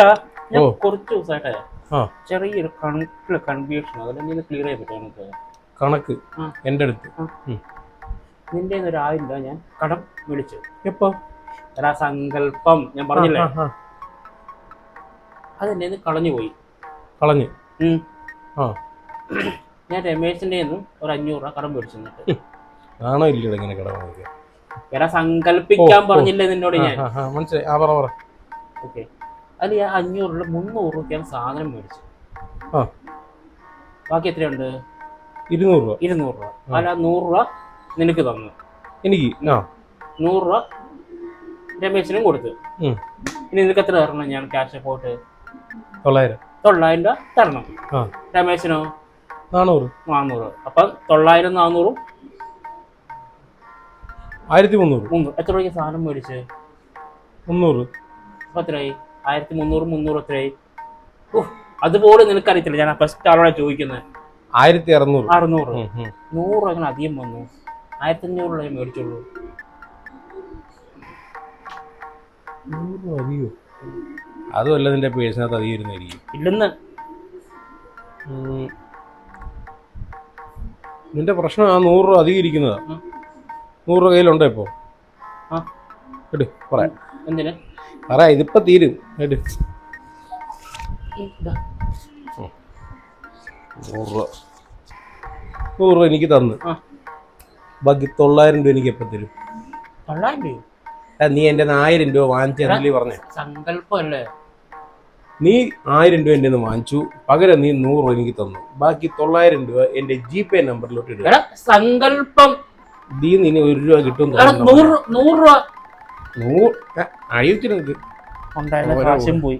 എടാ, ഞാൻ കുറച്ച് ദിവസമായിട്ടേ ചെറിയൊരു കണക്കില് കൺഫ്യൂഷൻ, അതെല്ലാം നീ ക്ലിയർ ചെയ്യാൻ പറ്റുമോ നമുക്ക്? കണക്ക് എൻ്റെ അടുത്ത് നിന്റെ ഒരു 1000 രൂപ ഞാൻ കടം വിളിച്ചു. എപ്പോ? എടാ സങ്കല്പം ഞാൻ പറഞ്ഞില്ലേ, അതെന്നെ കളഞ്ഞു പോയി. കളഞ്ഞു? ഞാൻ രമേശിന്റെ ഒരു 500 രൂപ കടം മേടിച്ചു. ആണോ ഇല്ലയോ ഇങ്ങനെ കടം വാങ്ങിക്കാൻ? എടാ സങ്കല്പിക്കാൻ പറഞ്ഞില്ലേ നിന്നോട് ഞാൻ. മനസ്സിലായി. ഓക്കെ, അതിൽ ഞാൻ 500 300 രൂപയ്ക്കാണ് സാധനം മേടിച്ചു. ബാക്കി എത്രയുണ്ട്? 200 രൂപ. 200 രൂപ. അല്ല 100 രൂപ നിനക്ക് തന്നു. എനിക്ക് 100 രൂപ രമേശിനും കൊടുത്തു. ഇനി നിനക്ക് എത്ര തരണം? ഞാൻ ക്യാഷ് പോയിട്ട് 900 രൂപ തരണം. രമേശിനോ 400. അപ്പൊ 900 400 1300. എത്ര രൂപയ്ക്ക് സാധനം മേടിച്ച്? 300. അപ്പൊ എത്രയായി? 1300 എത്രയായി? അതുപോലെ നിനക്കറിയത്തില്ല. ഞാൻ ഫസ്റ്റ് ആളോടെ ചോദിക്കുന്നത്. 1600. 100 അങ്ങനെ അധികം വന്നു. 1500 രൂപ മേടിച്ചുള്ളൂ. 100 അധികം? അതുമല്ല, നിന്റെ പേഴ്സിനകത്ത് അധികം ഇരുന്നായിരിക്കും. ഇല്ലെന്ന്. നിന്റെ പ്രശ്നം ആ 100 രൂപ അധികം ഇരിക്കുന്നതാ. 100 രൂപ കയ്യിലുണ്ടോ ഇപ്പോ? പറയാം. എന്തിന് പറയാ, ഇതിപ്പോ തീരും. 100 രൂപ എനിക്ക് തന്നു. ബാക്കി 900 രൂപ എനിക്ക് എപ്പോ തരും? 900 രൂപ? നീ എന്റെ 1000 രൂപ വാങ്ങിച്ചല്ലേ പറഞ്ഞേ? സങ്കല്പല്ലേ. നീ 1000 രൂപ എന്റെ വാങ്ങിച്ചു, പകരം നീ 100 രൂപ എനിക്ക് തന്നു. ബാക്കി 900 രൂപ എന്റെ GPay നമ്പറിലോട്ട് ഇടുക. സങ്കല്പം. നീ 1 രൂപ കിട്ടും. 100 രൂപ അഴിച്ചിട്ട് പോയി.